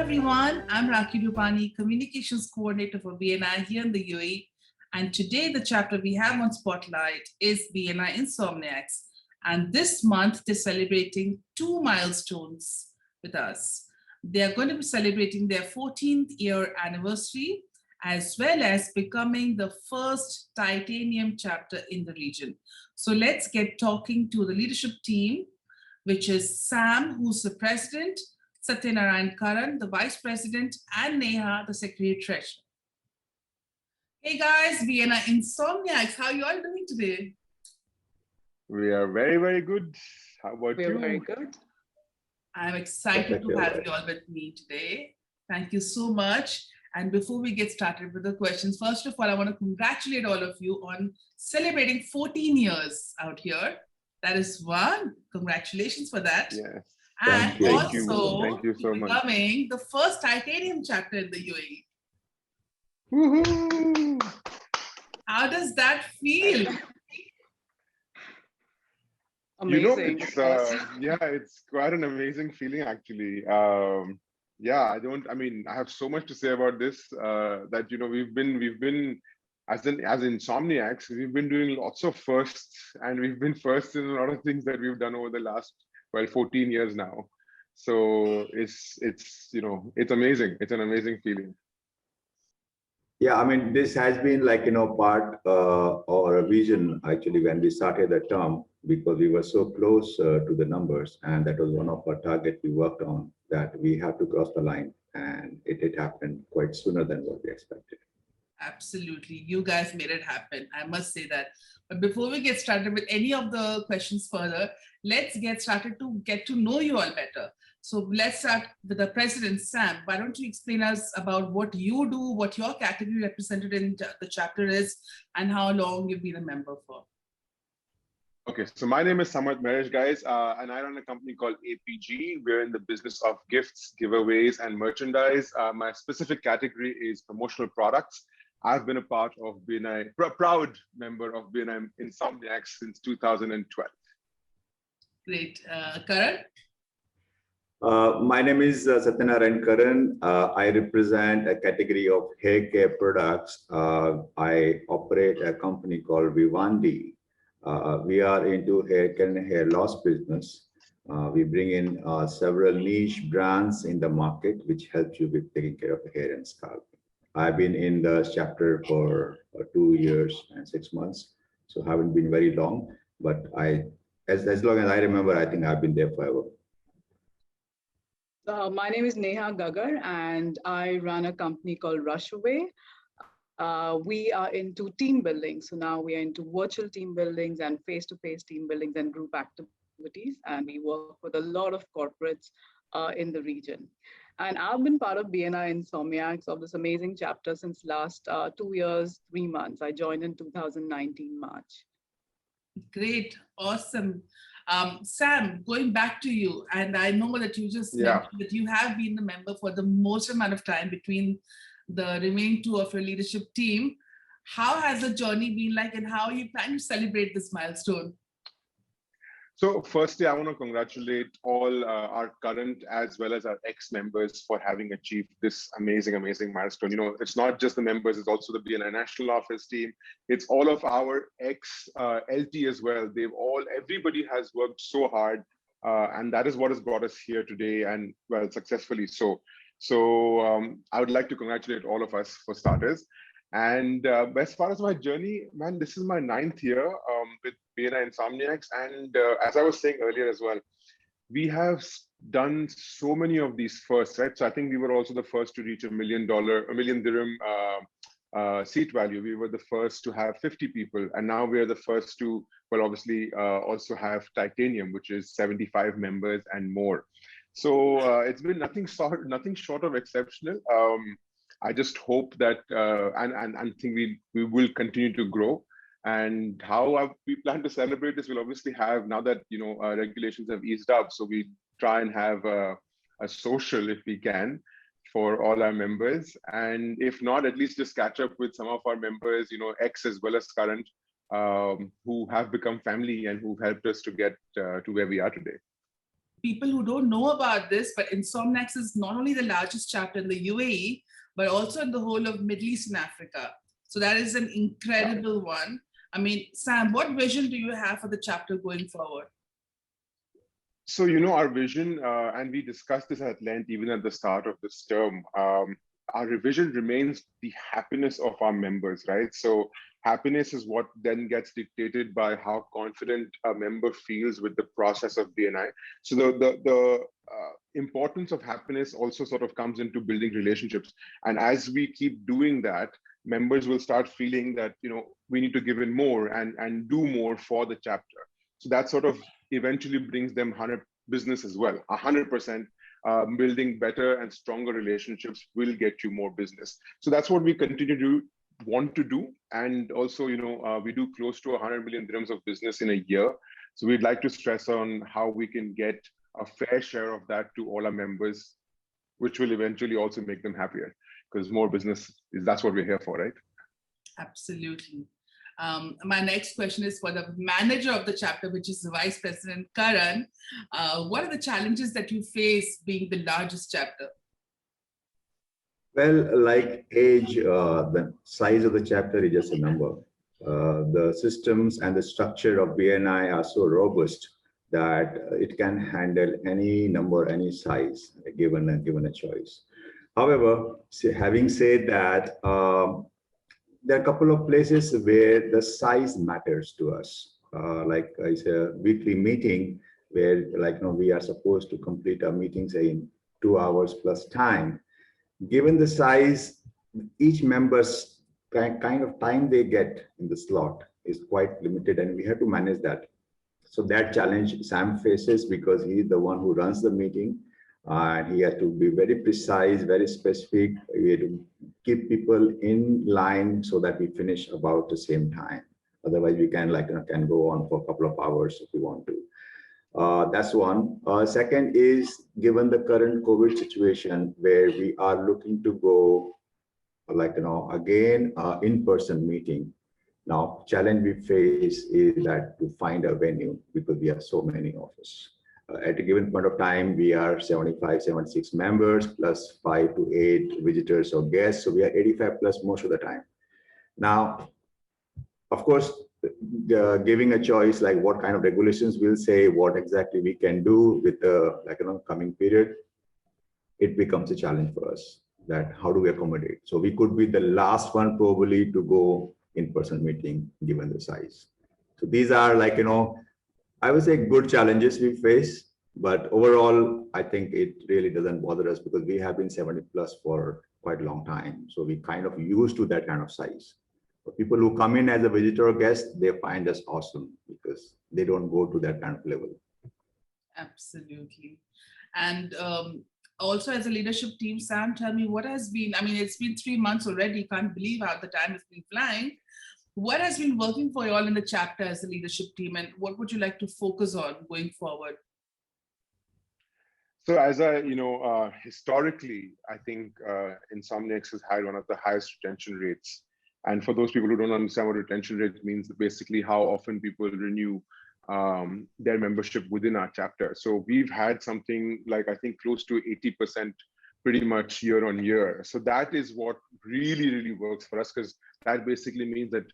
everyone, I'm Raakhi Rupani, Communications Coordinator for BNI here in the UAE. And today the chapter we have on Spotlight is BNI Insomniacs. And this month they're celebrating 2 milestones with us. They are going to be celebrating their 14th year anniversary, as well as becoming the first titanium chapter in the region. So let's get talking to the leadership team, which is Sam, who's the president, Satyanarayan Karan, the vice president, and Neha, the secretary treasurer. Hey guys, BNI Insomniacs, how are you all doing today? We are very, very good. How about you? We're very good. I'm excited to have you all with me today. Thank you so much. And before we get started with the questions, first of all, I want to congratulate all of you on celebrating 14 years out here. That is one. Congratulations for that. Yes. And also Thank you so much. Becoming the first titanium chapter in the UAE. Woohoo! How does that feel? Amazing. It's quite an amazing feeling actually. I have so much to say about this. That we've been as Insomniacs, we've been doing lots of firsts, and we've been first in a lot of things that we've done over the last 14 years now. So it's amazing. It's an amazing feeling. Yeah, I mean, this has been part or a vision actually when we started the term, because we were so close to the numbers, and that was one of our targets we worked on, that we have to cross the line, and it happened quite sooner than what we expected. Absolutely. You guys made it happen. I must say that. But before we get started with any of the questions further, let's get started to get to know you all better. So let's start with the president, Sam. Why don't you explain us about what you do, what your category represented in the chapter is, and how long you've been a member for? Okay, so my name is Samarth Meherish, guys, and I run a company called APG. We're in the business of gifts, giveaways, and merchandise. My specific category is promotional products. I've been a part of BNI, proud member of BNI Insomniacs since 2012. Great. Karan? My name is Satyanarayan Karan. I represent a category of hair care products. I operate a company called Vivandi. We are into hair care and hair loss business. We bring in several niche brands in the market, which helps you with taking care of the hair and scalp. I've been in the chapter for 2 years and 6 months, so haven't been very long. But as long as I remember, I think I've been there forever. My name is Neha Gagar, and I run a company called Rushaway. We are into team building. So now we are into virtual team buildings and face-to-face team buildings and group activities. And we work with a lot of corporates in the region. And I've been part of BNI Insomniacs of this amazing chapter since last 2 years, 3 months. I joined in 2019 March. Great. Awesome. Sam, going back to you, and I know that you just mentioned that you have been the member for the most amount of time between the remaining 2 of your leadership team. How has the journey been like, and how are you planning to celebrate this milestone? So firstly, I want to congratulate all our current as well as our ex-members for having achieved this amazing milestone. It's not just the members, it's also the BNI National Office team. It's all of our ex-LT as well. Everybody has worked so hard, and that is what has brought us here today, and well, successfully so. So I would like to congratulate all of us for starters. And as far as my journey, man, this is my 9th year with BNI Insomniacs. And as I was saying earlier as well, we have done so many of these firsts, right? So I think we were also the first to reach $1 million dirham seat value. We were the first to have 50 people. And now we are the first to, well, obviously also have titanium, which is 75 members and more. So it's been nothing short of exceptional. I just hope that and think we will continue to grow. And how we plan to celebrate this, we'll obviously have, now that regulations have eased up, so we try and have a social, if we can, for all our members. And if not, at least just catch up with some of our members, ex as well as current, who have become family and who've helped us to get to where we are today. people who don't know about this, but Insomniacs is not only the largest chapter in the UAE, but also in the whole of Middle East and Africa. So that is an incredible one. I mean, Sam, what vision do you have for the chapter going forward? So, our vision, and we discussed this at length even at the start of this term, our vision remains the happiness of our members, right? So happiness is what then gets dictated by how confident a member feels with the process of BNI. So the importance of happiness also sort of comes into building relationships. And as we keep doing that, members will start feeling that, we need to give in more and do more for the chapter. So that sort of eventually brings them 100 business as well. 100% building better and stronger relationships will get you more business. So that's what we continue to want to do. And also, we do close to 100 million dirhams of business in a year. So we'd like to stress on how we can get a fair share of that to all our members, which will eventually also make them happier, because more business that's what we're here for, right? Absolutely. My next question is for the manager of the chapter, which is Vice President Karan. What are the challenges that you face being the largest chapter? Well, like age, the size of the chapter is just a number. The systems and the structure of BNI are so robust that it can handle any number, any size, given a choice. However, having said that, there are a couple of places where the size matters to us. Like it's a weekly meeting where, we are supposed to complete our meetings in 2 hours plus time. Given the size, each member's kind of time they get in the slot is quite limited, and we have to manage that. So that challenge Sam faces, because he's the one who runs the meeting, and he has to be very precise, very specific. We have to keep people in line so that we finish about the same time. Otherwise, we can can go on for a couple of hours if we want to. That's one. Second is, given the current COVID situation, where we are looking to go, again, in-person meeting. Now, challenge we face is that to find a venue, because we have so many of us. At a given point of time, we are 75, 76 members, plus 5 to 8 visitors or guests. So we are 85 plus most of the time. Now, of course, giving a choice, like what kind of regulations will say, what exactly we can do with the coming period, it becomes a challenge for us. That how do we accommodate? So we could be the last one probably to go in-person meeting given the size. So these are I would say good challenges we face, but overall, I think it really doesn't bother us because we have been 70 plus for quite a long time. So we kind of used to that kind of size. But people who come in as a visitor or guest, they find us awesome because they don't go to that kind of level. Absolutely. And also as a leadership team, Sam, tell me what has been, it's been 3 months already. Can't believe how the time has been flying. What has been working for you all in the chapter as a leadership team, and what would you like to focus on going forward? So as historically, I think Insomniacs has had one of the highest retention rates. And for those people who don't understand what retention rate means, basically how often people renew their membership within our chapter. So we've had something like, I think, close to 80% pretty much year on year. So that is what really, really works for us, because that basically means that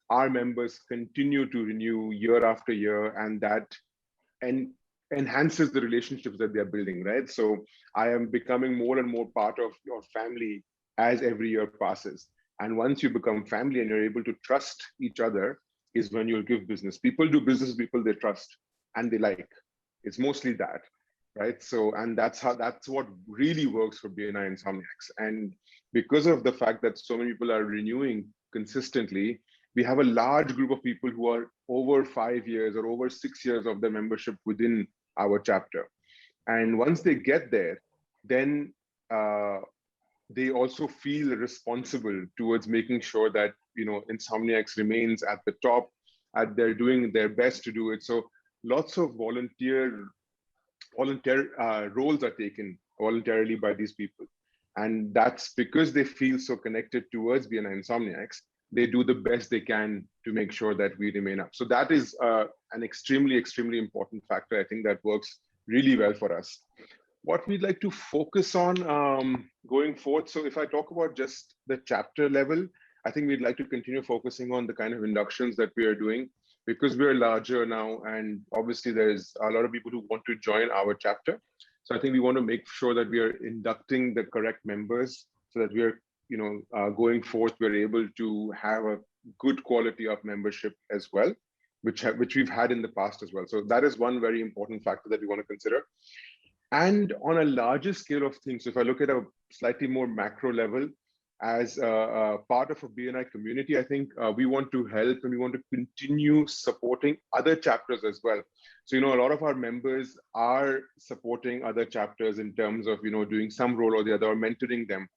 our members continue to renew year after year, and that enhances the relationships that they're building, right? So I am becoming more and more part of your family as every year passes. And once you become family and you're able to trust each other is when you'll give business. People do business with people they trust and they like. It's mostly that, right? So, and that's what really works for BNI Insomniacs. And because of the fact that so many people are renewing consistently, we have a large group of people who are over 5 years or over 6 years of their membership within our chapter. And once they get there, then they also feel responsible towards making sure that, Insomniacs remains at the top, they're doing their best to do it. So lots of volunteer roles are taken voluntarily by these people. And that's because they feel so connected towards BNI Insomniacs. They do the best they can to make sure that we remain up. So that is an extremely, extremely important factor. I think that works really well for us. What we'd like to focus on going forward. So if I talk about just the chapter level, I think we'd like to continue focusing on the kind of inductions that we are doing, because we're larger now, and obviously there's a lot of people who want to join our chapter. So I think we want to make sure that we are inducting the correct members, so that we are, going forth, we're able to have a good quality of membership as well, which we've had in the past as well. So that is one very important factor that we want to consider. And on a larger scale of things, if I look at a slightly more macro level, as a part of a BNI community, I think we want to help and we want to continue supporting other chapters as well. So, a lot of our members are supporting other chapters in terms of, doing some role or the other, or mentoring them.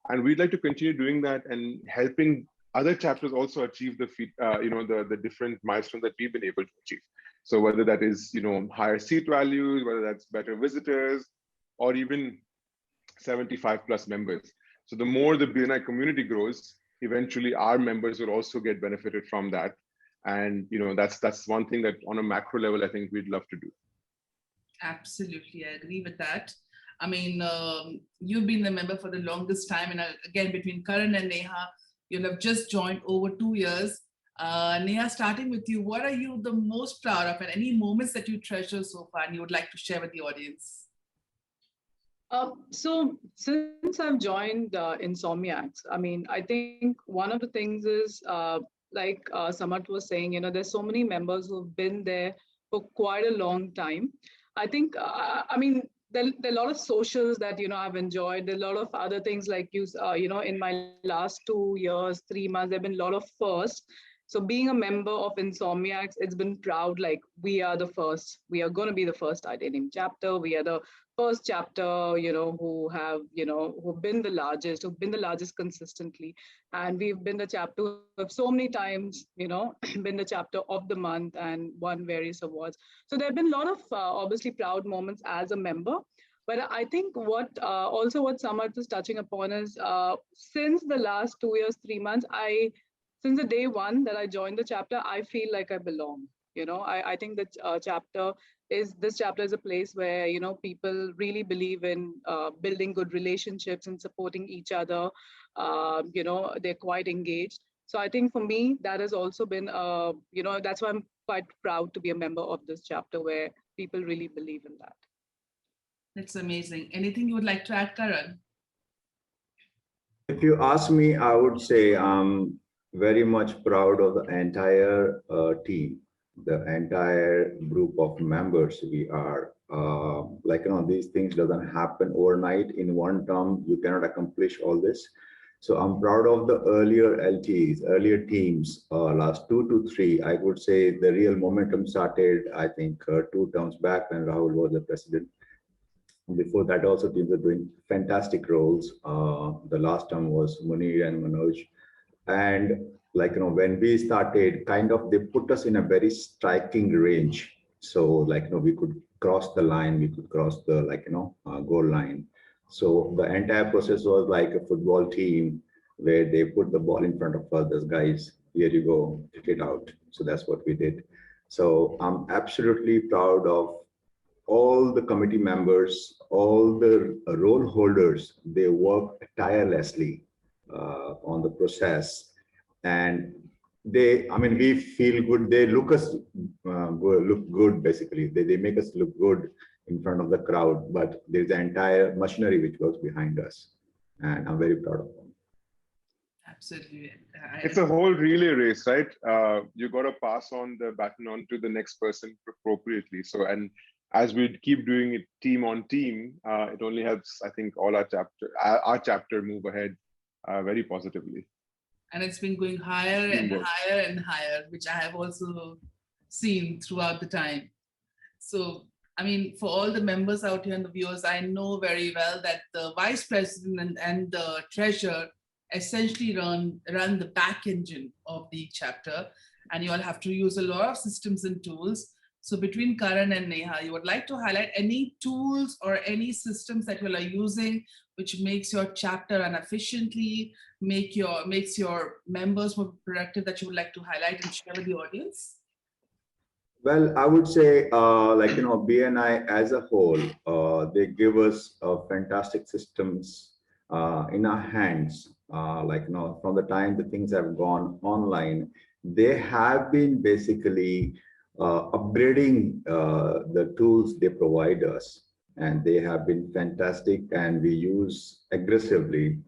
And we'd like to continue doing that and helping other chapters also achieve the different milestones that we've been able to achieve. So whether that is, higher seat values, whether that's better visitors, or even 75 plus members. So the more the BNI community grows, eventually our members will also get benefited from that. And, that's one thing that on a macro level, I think we'd love to do. Absolutely, I agree with that. I mean, you've been a member for the longest time. And again, between Karan and Neha, you'll have just joined over 2 years. Neha, starting with you, what are you the most proud of, and any moments that you treasure so far and you would like to share with the audience? So since I've joined Insomniacs, I mean, I think one of the things is, like Samarth was saying, there's so many members who've been there for quite a long time. I think, there are a lot of socials that, I've enjoyed. There are a lot of other things like in my last 2 years, 3 months, there have been a lot of firsts. So being a member of Insomniacs, it's been proud, like we are the first. We are going to be the first titanium chapter. We are the first chapter, who've been the largest consistently. And we've been the chapter of so many times, been the chapter of the month and won various awards. So there have been a lot of obviously proud moments as a member. But I think what Samarth is touching upon is since the last 2 years, 3 months, since the day one that I joined the chapter, I feel like I belong. I think that this chapter is a place where, people really believe in building good relationships and supporting each other. They're quite engaged. So I think for me, that has also been, that's why I'm quite proud to be a member of this chapter where people really believe in that. That's amazing. Anything you would like to add, Karan? If you ask me, I would say very much proud of the entire team, the entire group of members we are. These things doesn't happen overnight. In one term, you cannot accomplish all this. So I'm proud of the earlier LTs, earlier teams, last 2 to 3. I would say the real momentum started, I think, 2 terms back when Rahul was the president. Before that, also teams are doing fantastic roles. The last term was Munir and Manoj. And when we started, they put us in a very striking range. So we could cross the line, we could cross the goal line. So the entire process was like a football team where they put the ball in front of us. This guys, here you go, kick it out. So that's what we did. So I'm absolutely proud of all the committee members, all the role holders. They work tirelessly on the process, and we feel good. They look good. Basically, they make us look good in front of the crowd. But there's the entire machinery which works behind us, and I'm very proud of them. Absolutely. It's a whole relay race, right? You got to pass on the baton on to the next person appropriately. So, and as we keep doing it team on team, it only helps, I think, all our chapter move ahead very positively. And it's been going higher and higher and higher, which I have also seen throughout the time. So, for all the members out here and the viewers, I know very well that the vice president and the treasurer essentially run the back engine of the chapter, and you all have to use a lot of systems and tools. So between Karan and Neha, you would like to highlight any tools or any systems that you are using which makes your chapter run efficiently, makes your members more productive, that you would like to highlight and share with the audience? Well, I would say, BNI as a whole, they give us fantastic systems in our hands. From the time the things have gone online, they have been basically upgrading the tools they provide us, and they have been fantastic, and we use aggressively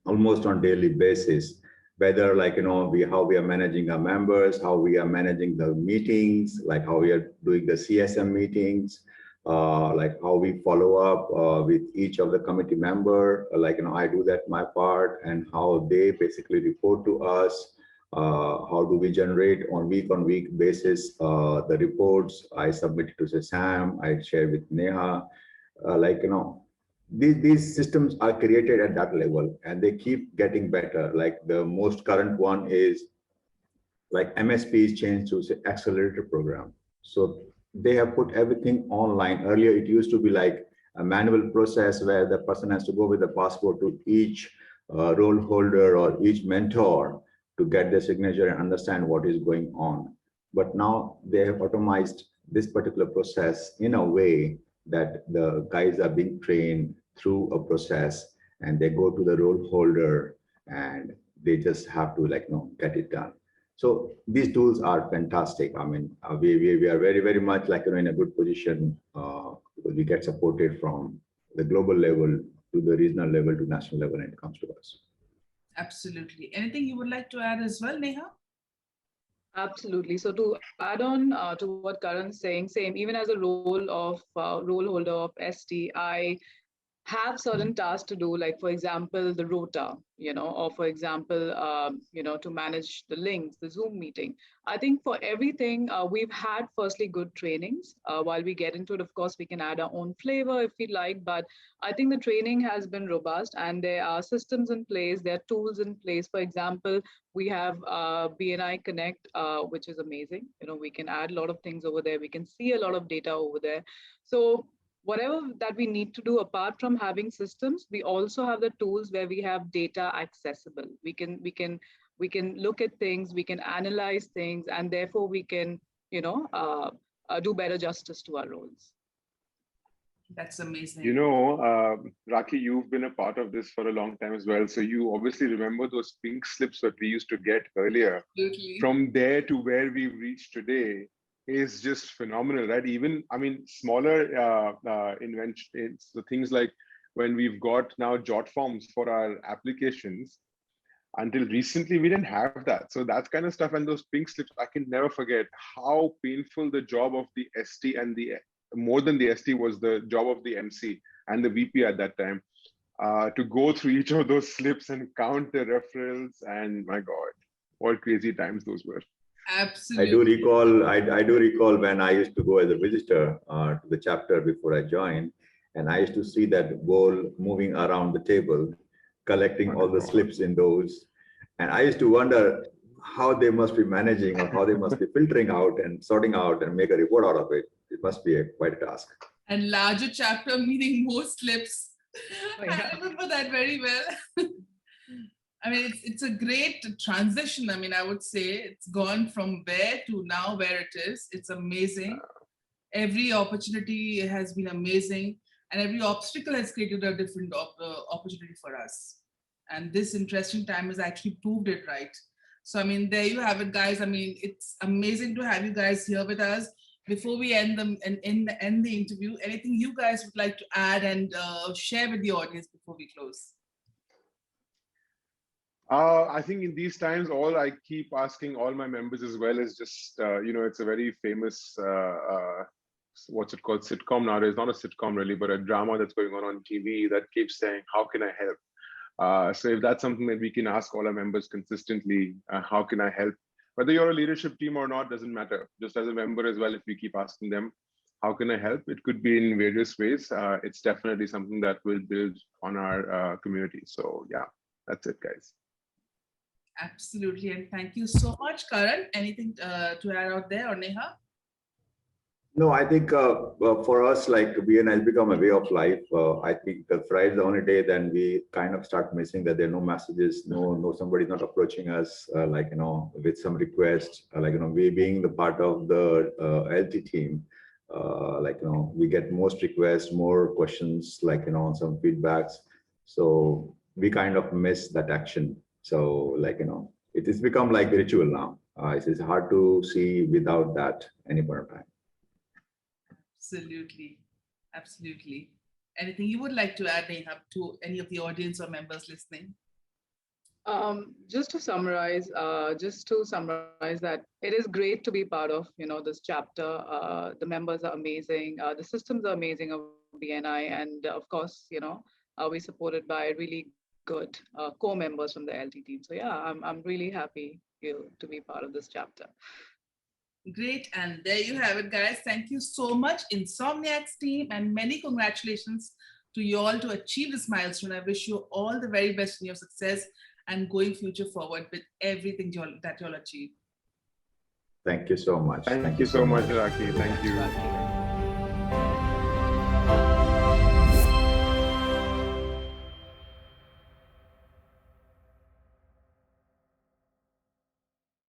almost on daily basis, whether how we are managing our members, how we are managing the meetings, like how we are doing the CSM meetings, like how we follow up with each of the committee member, I do that my part, and how they basically report to us. How do we generate on week basis the reports I submit to Sam, I share with Neha, these systems are created at that level, and they keep getting better. Like the most current one is like MSPs changed to say accelerator program. So they have put everything online. Earlier, it used to be like a manual process where the person has to go with a passport to each role holder or each mentor to get their signature and understand what is going on. But now they have automized this particular process in a way that the guys are being trained through a process, and they go to the role holder and they just have to get it done. So these tools are fantastic. I mean, we are very much in a good position because we get supported from the global level to the regional level to national level when it comes to us. Absolutely. Anything you would like to add as well, Neha? Absolutely. So to add on to what Karan's saying, same, even as a role holder of ST, I have certain tasks to do, like for example, the rota, or for example, to manage the links, the Zoom meeting. I think for everything, we've had firstly good trainings. While we get into it, of course, we can add our own flavor if we like, but I think the training has been robust, and there are systems in place, there are tools in place. For example, we have BNI Connect, which is amazing. We can add a lot of things over there. We can see a lot of data over there. So whatever that we need to do, apart from having systems, we also have the tools where we have data accessible. We can look at things, we can analyze things, and therefore we can do better justice to our roles. That's amazing. Raakhi, you've been a part of this for a long time as well. So you obviously remember those pink slips that we used to get earlier. Absolutely. From there to where we've reached today is just phenomenal, right? Even, smaller inventions, the things like when we've got now jot forms for our applications. Until recently, we didn't have that. So that kind of stuff and those pink slips, I can never forget how painful the job of the ST and more than the ST was the job of the MC and the VP at that time, to go through each of those slips and count the referrals. And my God, what crazy times those were. Absolutely. I do recall when I used to go as a visitor to the chapter before I joined, and I used to see that bowl moving around the table, collecting all the slips in those. And I used to wonder how they must be managing or how they must be filtering out and sorting out and make a report out of it. It must be quite a task. And larger chapter meaning more slips. Oh, yeah. I remember that very well. It's a great transition. I would say it's gone from where to now where it is. It's amazing. Every opportunity has been amazing, and every obstacle has created a different opportunity for us. And this interesting time has actually proved it right. So, there you have it, guys. It's amazing to have you guys here with us. Before we end the interview, anything you guys would like to add and share with the audience before we close? I think in these times, all I keep asking all my members as well is just, it's a very famous, what's it called, sitcom nowadays, not a sitcom really, but a drama that's going on TV that keeps saying, how can I help? So if that's something that we can ask all our members consistently, how can I help? Whether you're a leadership team or not, doesn't matter. Just as a member as well, if we keep asking them, how can I help? It could be in various ways. It's definitely something that will build on our community. So yeah, that's it, guys. Absolutely. And thank you so much, Karan. Anything to add out there, or Neha? No, I think for us, like BNI has become a way of life. I think Friday is the only day then we kind of start missing that there are no messages, no somebody's not approaching us, with some requests. We being the part of the LT team, we get most requests, more questions, some feedbacks. So we kind of miss that action. So it has become like ritual now. It's hard to see without that any point of time. Absolutely. Absolutely. Anything you would like to add, Neha, to any of the audience or members listening? Just to summarize that it is great to be part of, this chapter. The members are amazing. The systems are amazing of BNI. And of course, we're supported by really good co-members from the LT team. So yeah, I'm really happy to be part of this chapter. Great. And there you have it, guys. Thank you so much, Insomniacs team, and many congratulations to you all to achieve this milestone. I wish you all the very best in your success and going future forward with everything that you'll achieve. Thank you so much. Thank you so much, Raakhi. Thank you.